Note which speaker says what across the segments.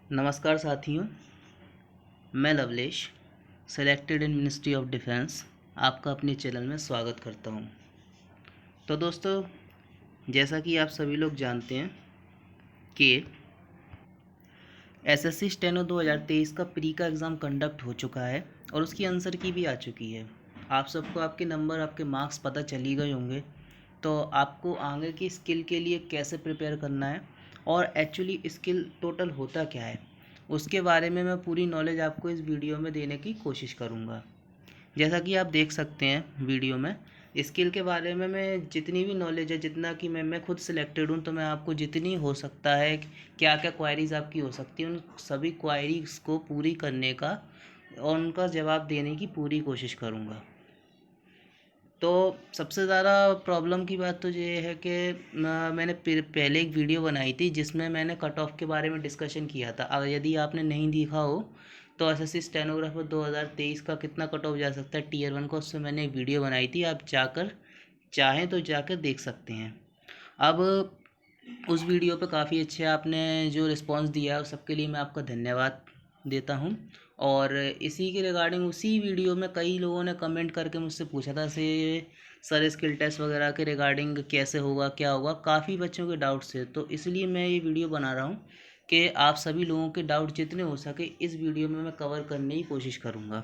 Speaker 1: नमस्कार साथियों, मैं Lovelesh selected in ministry of defence आपका अपने चैनल में स्वागत करता हूं। तो दोस्तों, जैसा कि आप सभी लोग जानते हैं कि एसएससी स्टेनो 2023 का प्री का एग्ज़ाम कंडक्ट हो चुका है और उसकी आंसर की भी आ चुकी है। आप सबको आपके नंबर, आपके मार्क्स पता चल ही गए होंगे। तो आपको आगे की स्किल के लिए कैसे प्रिपेयर करना है और एक्चुअली स्किल टोटल होता क्या है, उसके बारे में मैं पूरी नॉलेज आपको इस वीडियो में देने की कोशिश करूँगा। जैसा कि आप देख सकते हैं वीडियो में, स्किल के बारे में मैं जितनी भी नॉलेज है, जितना कि मैं खुद सिलेक्टेड हूँ, तो मैं आपको जितनी हो सकता है, क्या क्या क्वायरीज़ आपकी हो सकती है, उन सभी क्वायरीज़ को पूरी करने का और उनका जवाब देने की पूरी कोशिश करूँगा। तो सबसे ज़्यादा प्रॉब्लम की बात तो ये है कि मैंने पहले एक वीडियो बनाई थी जिसमें मैंने कट ऑफ के बारे में डिस्कशन किया था। अगर यदि आपने नहीं देखा हो तो एसएससी स्टेनोग्राफर 2023 का कितना कट ऑफ जा सकता है टीयर 1 का, उससे मैंने एक वीडियो बनाई थी। आप जाकर चाहें तो जाकर देख सकते हैं। अब उस वीडियो पे काफ़ी अच्छे आपने जो रिस्पांस दिया है, उस सबके लिए मैं आपका धन्यवाद देता हूं। और इसी के रिगार्डिंग उसी वीडियो में कई लोगों ने कमेंट करके मुझसे पूछा था से सर स्किल टेस्ट वगैरह के रिगार्डिंग कैसे होगा, क्या होगा, काफ़ी बच्चों के डाउट्स थे। तो इसलिए मैं ये वीडियो बना रहा हूँ कि आप सभी लोगों के डाउट जितने हो सके इस वीडियो में मैं कवर करने की कोशिश करूँगा।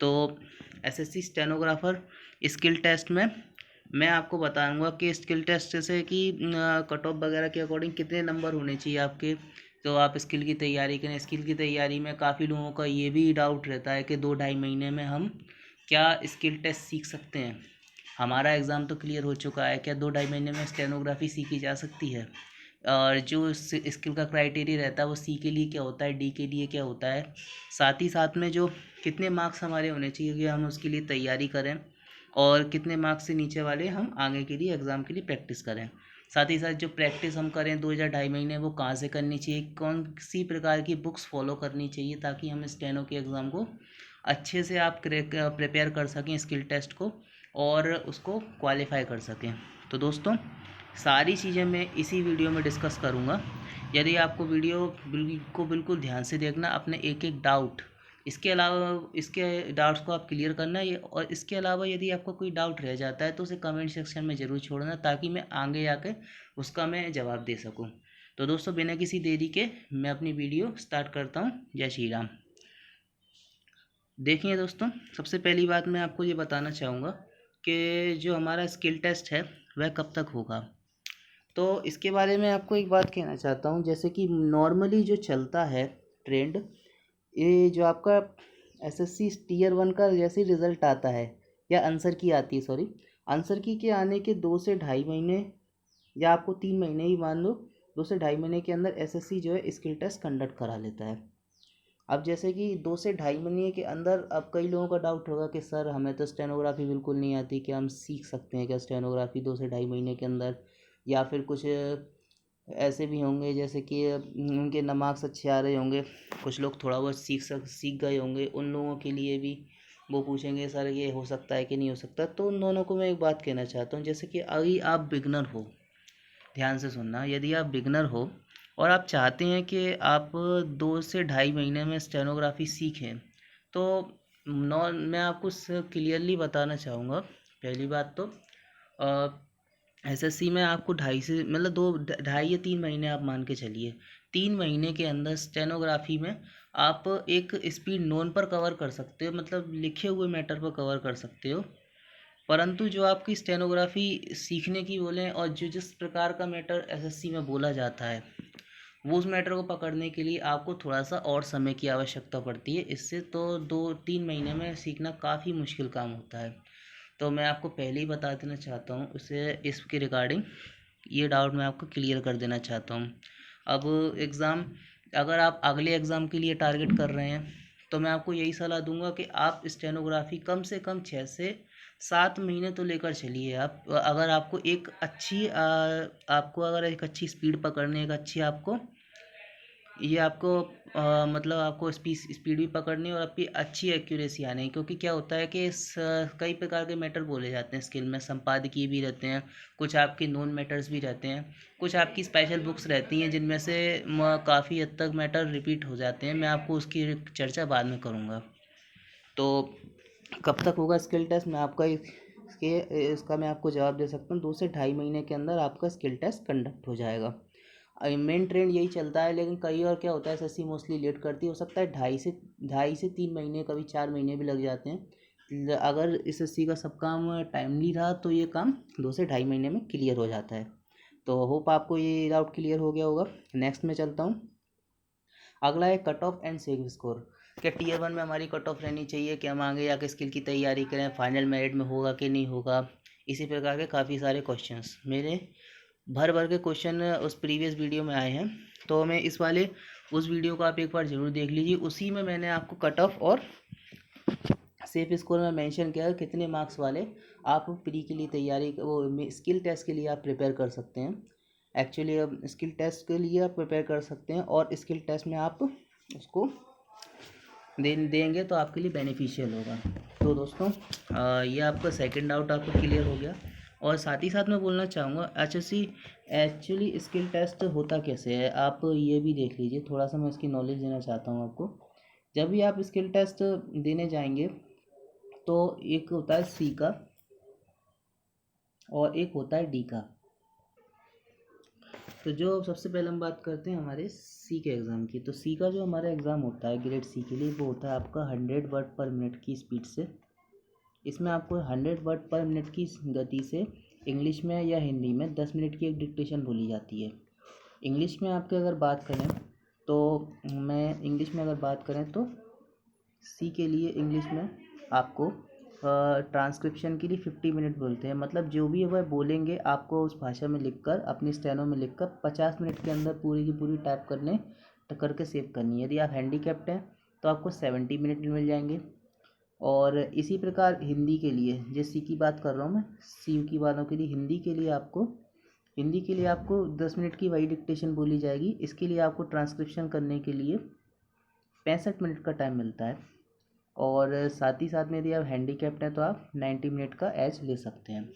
Speaker 1: तो एसएससी स्टेनोग्राफर स्किल टेस्ट में मैं आपको बताऊंगा कि स्किल टेस्ट जैसे कि कट ऑफ वगैरह के अकॉर्डिंग कितने नंबर होने चाहिए आपके, तो आप स्किल की तैयारी करें। स्किल की तैयारी में काफ़ी लोगों का ये भी डाउट रहता है कि 2-2.5 महीने में हम क्या स्किल टेस्ट सीख सकते हैं। हमारा एग्ज़ाम तो क्लियर हो चुका है, क्या 2-2.5 महीने में स्टेनोग्राफी सीखी जा सकती है? और जो स्किल का क्राइटेरिया रहता है वो सी के लिए क्या होता है, डी के लिए क्या होता है, साथ ही साथ में जो कितने मार्क्स हमारे होने चाहिए कि हम उसके लिए तैयारी करें और कितने मार्क्स से नीचे वाले हम आगे के लिए एग्ज़ाम के लिए प्रैक्टिस करें। साथ ही साथ जो प्रैक्टिस हम करें 2 या 2.5 महीने, वो कहाँ से करनी चाहिए, कौन सी प्रकार की बुक्स फॉलो करनी चाहिए, ताकि हम स्टेनो के एग्ज़ाम को अच्छे से आप प्रिपेयर कर सकें स्किल टेस्ट को और उसको क्वालिफाई कर सकें। तो दोस्तों, सारी चीज़ें मैं इसी वीडियो में डिस्कस करूँगा। यदि आपको वीडियो को बिल्कुल ध्यान से देखना, अपने एक एक डाउट, इसके अलावा इसके डाउट्स को आप क्लियर करना है। और इसके अलावा यदि आपको कोई डाउट रह जाता है तो उसे कमेंट सेक्शन में ज़रूर छोड़ना, ताकि मैं आगे आके उसका मैं जवाब दे सकूं। तो दोस्तों, बिना किसी देरी के मैं अपनी वीडियो स्टार्ट करता हूं। जय श्री राम। देखिए दोस्तों, सबसे पहली बात मैं आपको ये बताना चाहूँगा कि जो हमारा स्किल टेस्ट है वह कब तक होगा। तो इसके बारे में आपको एक बात कहना चाहता हूँ, जैसे कि नॉर्मली जो चलता है ट्रेंड, ये जो आपका एसएससी टीयर 1 का जैसे रिज़ल्ट आता है या आंसर की आती है, सॉरी, आंसर की के आने के 2 से ढाई महीने या आपको 3 महीने ही मान लो, 2 से ढाई महीने के अंदर एसएससी जो है स्किल टेस्ट कंडक्ट करा लेता है। अब जैसे कि 2 से ढाई महीने के अंदर, अब कई लोगों का डाउट होगा कि सर हमें तो स्टेनोग्राफी बिल्कुल नहीं आती, क्या हम सीख सकते हैं क्या स्टेनोग्राफी 2 से ढाई महीने के अंदर? या फिर कुछ ऐसे भी होंगे जैसे कि उनके ना मार्क्स अच्छे आ रहे होंगे, कुछ लोग थोड़ा बहुत सीख गए होंगे, उन लोगों के लिए भी वो पूछेंगे सर ये हो सकता है कि नहीं हो सकता। तो उन दोनों को मैं एक बात कहना चाहता हूँ, जैसे कि अभी आप बिगनर हो, ध्यान से सुनना, यदि आप बिगनर हो और आप चाहते हैं कि आप 2 से ढाई महीने में स्टेनोग्राफी सीखें, तो मैं आपको क्लियरली बताना चाहूँगा। पहली बात तो एसएससी में आपको 2.5 से मतलब 2 ढाई या 3 महीने आप मान के चलिए, 3 महीने के अंदर स्टेनोग्राफी में आप एक स्पीड नोन पर कवर कर सकते हो, मतलब लिखे हुए मैटर पर कवर कर सकते हो। परंतु जो आपकी स्टेनोग्राफी सीखने की बोलें और जो जिस प्रकार का मैटर एसएससी में बोला जाता है, वो उस मैटर को पकड़ने के लिए आपको थोड़ा सा और समय की आवश्यकता पड़ती है। इससे तो 2-3 महीने में सीखना काफ़ी मुश्किल काम होता है। तो मैं आपको पहले ही बता देना चाहता हूँ उसे, इसके रिगार्डिंग ये डाउट मैं आपको क्लियर कर देना चाहता हूँ। अब एग्ज़ाम, अगर आप अगले एग्ज़ाम के लिए टारगेट कर रहे हैं, तो मैं आपको यही सलाह दूंगा कि आप स्टेनोग्राफी कम से कम 6 से 7 महीने तो लेकर चलिए। आप अगर आपको आपको अगर एक अच्छी स्पीड पकड़नी है, एक अच्छी आपको ये आपको मतलब आपको स्पीड भी पकड़नी है और आपकी अच्छी एक्यूरेसी आनी है, क्योंकि क्या होता है कि कई प्रकार के मैटर बोले जाते हैं स्किल में, संपादकीय भी रहते हैं, कुछ आपके नोन मैटर्स भी रहते हैं, कुछ आपकी स्पेशल बुक्स रहती हैं जिनमें से काफ़ी हद तक मैटर रिपीट हो जाते हैं। मैं आपको उसकी चर्चा बाद में करूँगा। तो कब तक होगा स्किल टेस्ट, मैं आपका इसका मैं आपको जवाब दे सकता हूँ, 2 से 2.5 महीने के अंदर आपका स्किल टेस्ट कंडक्ट हो जाएगा। मेन ट्रेंड यही चलता है, लेकिन कई और क्या होता है, एसएससी मोस्टली लेट करती है, हो सकता है 2.5 से 3 महीने, कभी 4 महीने भी लग जाते हैं। अगर एसएससी का सब काम टाइमली रहा तो ये काम 2 से 2.5 महीने में क्लियर हो जाता है। तो होप आपको ये डाउट क्लियर हो गया होगा। नेक्स्ट में चलता हूँ। अगला है cut off and save score. क्या टीयर 1 में हमारी कट ऑफ रहनी चाहिए कि हम आगे जाके स्किल की तैयारी करें, फाइनल मेरिट में होगा कि नहीं होगा, इसी प्रकार के काफ़ी सारे क्वेश्चंस मेरे भर भर के क्वेश्चन उस प्रीवियस वीडियो में आए हैं। तो मैं उस वीडियो को आप एक बार ज़रूर देख लीजिए। उसी में मैंने आपको कट ऑफ और सेफ स्कोर में मेंशन किया है कितने मार्क्स वाले आप प्री के लिए तैयारी, वो स्किल टेस्ट के लिए आप प्रिपेयर कर सकते हैं। एक्चुअली अब स्किल टेस्ट के लिए आप प्रिपेयर कर सकते हैं और स्किल टेस्ट में आप उसको देंगे तो आपके लिए बेनिफिशियल होगा। तो दोस्तों ये आपका सेकंड डाउट आपको क्लियर हो गया। और साथ ही साथ मैं बोलना चाहूँगा एक्चुअली स्किल टेस्ट होता कैसे है, आप ये भी देख लीजिए। थोड़ा सा मैं इसकी नॉलेज देना चाहता हूँ आपको। जब भी आप स्किल टेस्ट देने जाएंगे तो एक होता है सी का और एक होता है डी का। तो जो सबसे पहले हम बात करते हैं हमारे सी के एग्ज़ाम की। तो सी का जो हमारा एग्ज़ाम होता है ग्रेड सी के लिए, वो होता है आपका 100 वर्ड पर मिनट की स्पीड से। इसमें आपको 100 वर्ड पर मिनट की गति से इंग्लिश में या हिंदी में 10 मिनट की एक डिक्टेशन बोली जाती है। इंग्लिश में आपके अगर बात करें तो इंग्लिश में अगर बात करें तो सी के लिए इंग्लिश में आपको ट्रांसक्रिप्शन के लिए 50 मिनट बोलते हैं। मतलब जो भी वह बोलेंगे आपको उस भाषा में लिखकर, अपनी स्टेनो में लिखकर 50 मिनट के अंदर पूरी की पूरी टाइप करके सेव करनी है। यदि आप हैंडीकैप्ड हैं तो आपको 70 मिनट मिल जाएंगे। और इसी प्रकार हिंदी के लिए, जिस सी की बात कर रहा हूँ मैं, सी की वालों के लिए हिंदी के लिए आपको 10 मिनट की वही डिक्टेशन बोली जाएगी। इसके लिए आपको ट्रांसक्रिप्शन करने के लिए 65 मिनट का टाइम मिलता है। और साथ ही साथ में यदि आप हैंडीकैप्ड हैं तो आप 90 मिनट का एज ले सकते हैं।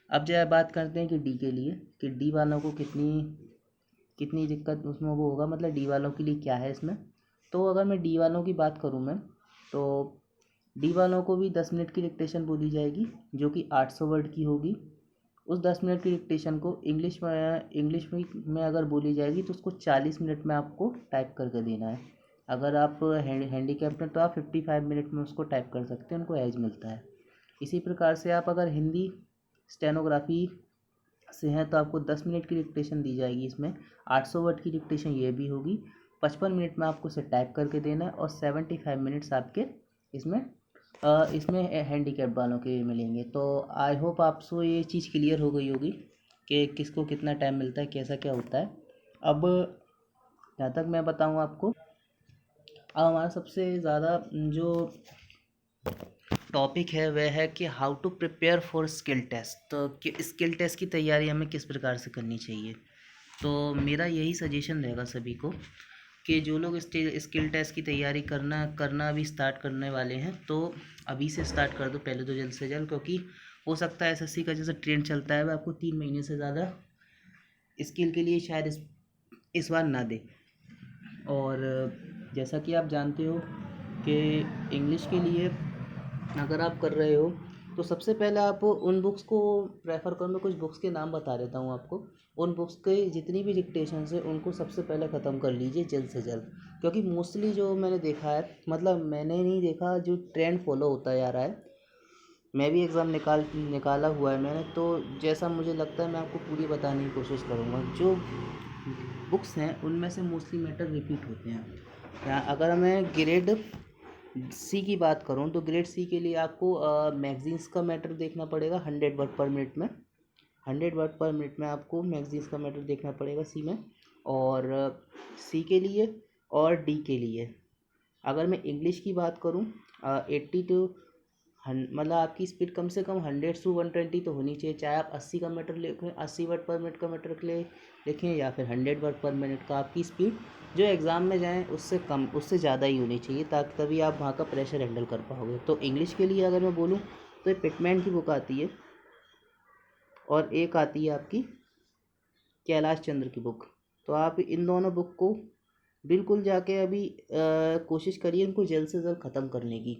Speaker 1: अब जो है बात करते हैं कि डी के लिए, कि डी वालों को कितनी कितनी दिक्कत उसमें वो होगा, मतलब डी वालों के लिए क्या है इसमें। तो अगर मैं डी वालों की बात करूँ मैं, तो डी वालों को भी 10 मिनट की डिक्टेशन बोली जाएगी जो कि 800 वर्ड की होगी। उस 10 मिनट की डिक्टेशन को इंग्लिश में अगर बोली जाएगी तो उसको 40 मिनट में आपको टाइप करके देना है। अगर आप हैंडीकैप्ड हैं तो आप 55 मिनट में उसको टाइप कर सकते हैं, उनको एज मिलता है। इसी प्रकार से आप अगर हिंदी स्टेनोग्राफी से हैं तो आपको 10 मिनट की डिक्टेशन दी जाएगी। इसमें 800 वर्ड की डिक्टेशन ये भी होगी। 55 मिनट में आपको इसे टाइप करके देना है और 75 मिनट्स आपके इसमें हैंडीकैप वालों के मिलेंगे। तो आई होप आपको ये चीज़ क्लियर हो गई होगी कि किसको कितना टाइम मिलता है, कैसा क्या होता है। अब जहाँ तक मैं बताऊँ आपको, अब हमारा सबसे ज़्यादा जो टॉपिक है वह है कि how to prepare for skill test. तो स्किल टेस्ट की तैयारी हमें किस प्रकार से करनी चाहिए। तो मेरा यही सजेशन रहेगा सभी को कि जो लोग स्किल टेस्ट की तैयारी करना अभी स्टार्ट करने वाले हैं तो अभी से स्टार्ट कर दो पहले तो, जल्द से जल्द। क्योंकि हो सकता है एसएससी का जैसा ट्रेंड चलता है वह आपको 3 महीने से ज़्यादा स्किल के लिए शायद इस बार ना दे। और जैसा कि आप जानते हो कि इंग्लिश के लिए अगर आप कर रहे हो तो सबसे पहले आप उन बुक्स को प्रेफर करो। मैं कुछ बुक्स के नाम बता देता हूँ आपको। उन बुक्स के जितनी भी डिक्टेशंस है उनको सबसे पहले ख़त्म कर लीजिए जल्द से जल्द। क्योंकि मोस्टली जो मैंने देखा है, मतलब मैंने नहीं देखा, जो ट्रेंड फॉलो होता जा रहा है, मैं भी एग्ज़ाम निकाला हुआ है मैंने, तो जैसा मुझे लगता है मैं आपको पूरी बताने की कोशिश करूँगा। जो बुक्स हैं उनमें से मोस्टली मैटर रिपीट होते हैं। अगर मैं ग्रेड सी की बात करूं तो ग्रेड सी के लिए आपको मैगजीन्स का मैटर देखना पड़ेगा 100 वर्ड पर मिनट में। 100 वर्ड पर मिनट में आपको मैगजीन्स का मैटर देखना पड़ेगा सी में। और सी के लिए और डी के लिए अगर मैं इंग्लिश की बात करूं 80 टू मतलब आपकी स्पीड कम से कम 100 से 120 तो होनी चाहिए। चाहे आप 80 का मीटर लिखें, 80 वर्ड पर मिनट का मीटर के लिए लिखें, या फिर 100 वर्ड पर मिनट का, आपकी स्पीड जो एग्ज़ाम में जाए उससे कम, उससे ज़्यादा ही होनी चाहिए, ताकि तभी आप वहाँ का प्रेशर हैंडल कर पाओगे। तो इंग्लिश के लिए अगर मैं बोलूँ तो पिटमैन की बुक आती है, और एक आती है आपकी कैलाश चंद्र की बुक। तो आप इन दोनों बुक को बिल्कुल जाके अभी कोशिश करिए इनको जल्द से जल्द ख़त्म करने की।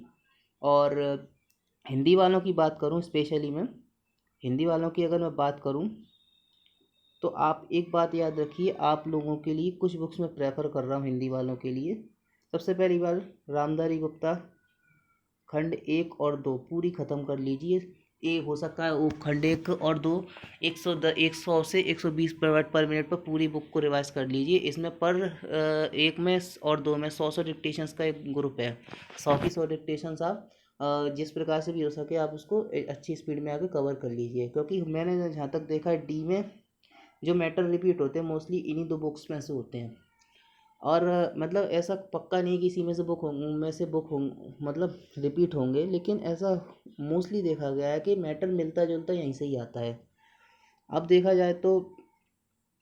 Speaker 1: और हिंदी वालों की बात करूं, स्पेशली मैं हिंदी वालों की अगर मैं बात करूं, तो आप एक बात याद रखिए, आप लोगों के लिए कुछ बुक्स मैं प्रेफर कर रहा हूं हिंदी वालों के लिए। सबसे पहली बार रामधारी गुप्ता खंड 1 और 2 पूरी ख़त्म कर लीजिए। हो सकता है वो खंड 1 और 2 100 से 120 वर्ड पर मिनट पर पूरी बुक को रिवाइज कर लीजिए। इसमें पर 1 में और 2 में 100 डिक्टेशंस का एक ग्रुप है। 100 की 100 डिक्टेशंस आप जिस प्रकार से भी हो सके आप उसको अच्छी स्पीड में आके कवर कर लीजिए। क्योंकि मैंने जहाँ तक देखा है, डी में जो मैटर रिपीट होते हैं मोस्टली इन्हीं 2 बुक्स में से होते हैं। और मतलब ऐसा पक्का नहीं कि इसी में से बुक मतलब रिपीट होंगे, लेकिन ऐसा मोस्टली देखा गया है कि मैटर मिलता जुलता यहीं से ही आता है। अब देखा जाए तो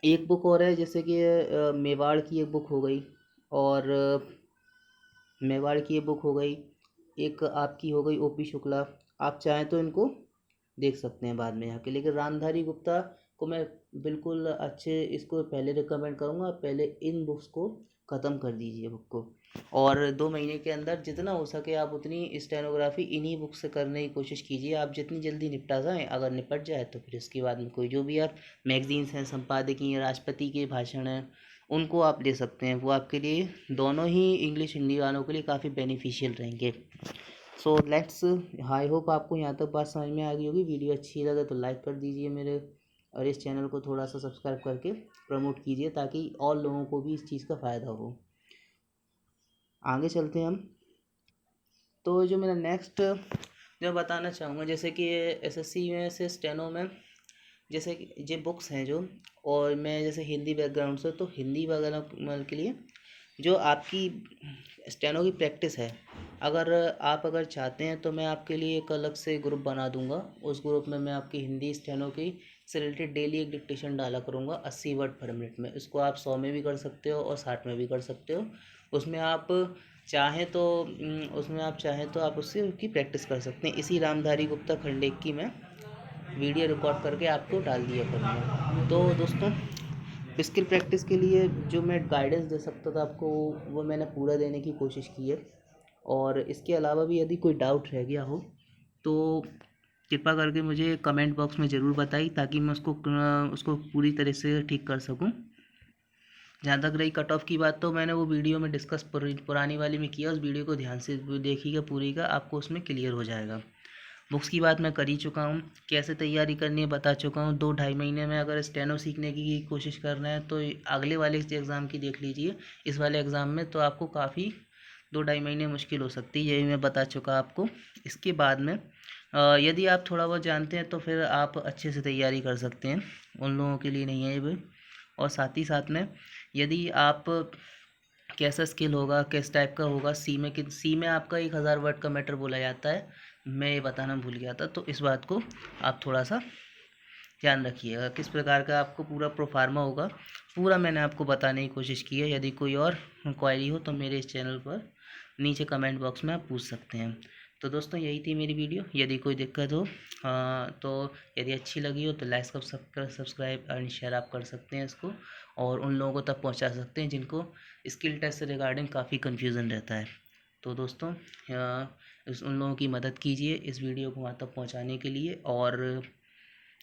Speaker 1: एक बुक और है, जैसे कि मेवाड़ की एक बुक हो गई, और मेवाड़ की एक बुक हो गई, एक आपकी हो गई ओपी शुक्ला। आप चाहें तो इनको देख सकते हैं बाद में आके, लेकिन रामधारी गुप्ता को मैं बिल्कुल अच्छे इसको पहले रिकमेंड करूँगा। पहले इन बुक्स को ख़त्म कर दीजिए बुक को, और 2 महीने के अंदर जितना हो सके आप उतनी स्टेनोग्राफी इन्हीं बुक से करने की कोशिश कीजिए। आप जितनी जल्दी निपटा जाएँ, अगर निपट जाए तो फिर उसके बाद में कोई जो भी आप मैगजीन्स हैं, संपादकीय, राष्ट्रपति के भाषण हैं, उनको आप ले सकते हैं। वो आपके लिए दोनों ही इंग्लिश हिंदी वालों के लिए काफ़ी बेनिफिशियल रहेंगे। सो लेट्स, आई होप आपको यहाँ तक बात समझ में आ गई होगी। वीडियो अच्छी लगे तो लाइक कर दीजिए मेरे, और इस चैनल को थोड़ा सा सब्सक्राइब करके प्रमोट कीजिए, ताकि और लोगों को भी इस चीज़ का फ़ायदा हो। आगे चलते हैं हम। तो जो मेरा नेक्स्ट जो बताना चाहूँगा, जैसे कि एसएससी में से स्टेनो में, जैसे कि ये बुक्स हैं जो, और मैं जैसे हिंदी बैकग्राउंड से, तो हिंदी वगैरह के लिए जो आपकी स्टेनो की प्रैक्टिस है, अगर चाहते हैं तो मैं आपके लिए एक अलग से ग्रुप बना दूंगा। उस ग्रुप में मैं आपकी हिंदी स्टेनो की से रिलेटेड डेली एक डिक्टेशन डाला करूँगा 80 वर्ड पर मिनट में। इसको आप 100 में भी कर सकते हो और 60 में भी कर सकते हो। उसमें आप चाहें तो आप उससे उसकी प्रैक्टिस कर सकते हैं। इसी रामधारी गुप्ता खंड 1 की मैं वीडियो रिकॉर्ड करके आपको डाल दिया करूँगा। तो दोस्तों, स्किल प्रैक्टिस के लिए जो मैं गाइडेंस दे सकता था आपको, वो मैंने पूरा देने की कोशिश की है। और इसके अलावा भी यदि कोई डाउट रह गया हो तो कृपा करके मुझे कमेंट बॉक्स में ज़रूर बताइए, ताकि मैं उसको पूरी तरह से ठीक कर सकूं। जहाँ तक रही कट ऑफ की बात, तो मैंने वो वीडियो में डिस्कस पुरानी वाली में किया। उस वीडियो को ध्यान से देखिएगा पूरी का, आपको उसमें क्लियर हो जाएगा। बुक्स की बात मैं कर ही चुका हूँ, कैसे तैयारी करनी है बता चुका हूँ। 2-2.5 महीने में अगर स्टेनो सीखने की कोशिश कर रहे हैं तो अगले वाले एग्ज़ाम की देख लीजिए। इस वाले एग्ज़ाम में तो आपको काफ़ी 2-2.5 महीने मुश्किल हो सकती है, यही मैं बता चुका आपको। इसके बाद में यदि आप थोड़ा बहुत जानते हैं तो फिर आप अच्छे से तैयारी कर सकते हैं, उन लोगों के लिए नहीं है ये भी। और साथ ही साथ में यदि आप कैसा स्किल होगा, किस टाइप का होगा, सी में आपका 1000 वर्ड का मैटर बोला जाता है, मैं ये बताना भूल गया था। तो इस बात को आप थोड़ा सा ध्यान रखिएगा, किस प्रकार का आपको पूरा प्रोफार्मा होगा, पूरा मैंने आपको बताने की कोशिश की है। यदि कोई और क्वेरी हो तो मेरे इस चैनल पर नीचे कमेंट बॉक्स में आप पूछ सकते हैं। तो दोस्तों, यही थी मेरी वीडियो। यदि कोई दिक्कत हो तो यदि अच्छी लगी हो तो लाइक सब्सक्राइब एंड शेयर आप कर सकते हैं इसको, और उन लोगों को तक पहुंचा सकते हैं जिनको स्किल टेस्ट से रिगार्डिंग काफ़ी कन्फ्यूज़न रहता है। तो दोस्तों, उन लोगों की मदद कीजिए इस वीडियो को वहाँ तक पहुँचाने के लिए। और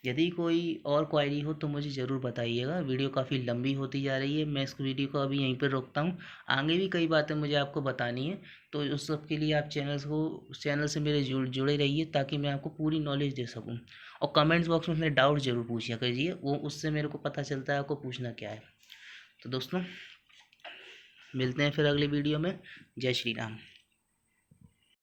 Speaker 1: यदि कोई और क्वायरी हो तो मुझे ज़रूर बताइएगा। वीडियो काफ़ी लंबी होती जा रही है, मैं इस वीडियो को अभी यहीं पर रोकता हूँ। आगे भी कई बातें मुझे आपको बतानी है, तो उस सब के लिए आप चैनल से मेरे जुड़े रहिए, ताकि मैं आपको पूरी नॉलेज दे सकूँ। और कमेंट्स बॉक्स में अपने डाउट ज़रूर पूछिए कीजिए, वो उससे मेरे को पता चलता है आपको पूछना क्या है। तो दोस्तों, मिलते हैं फिर अगली वीडियो में। जय श्री राम।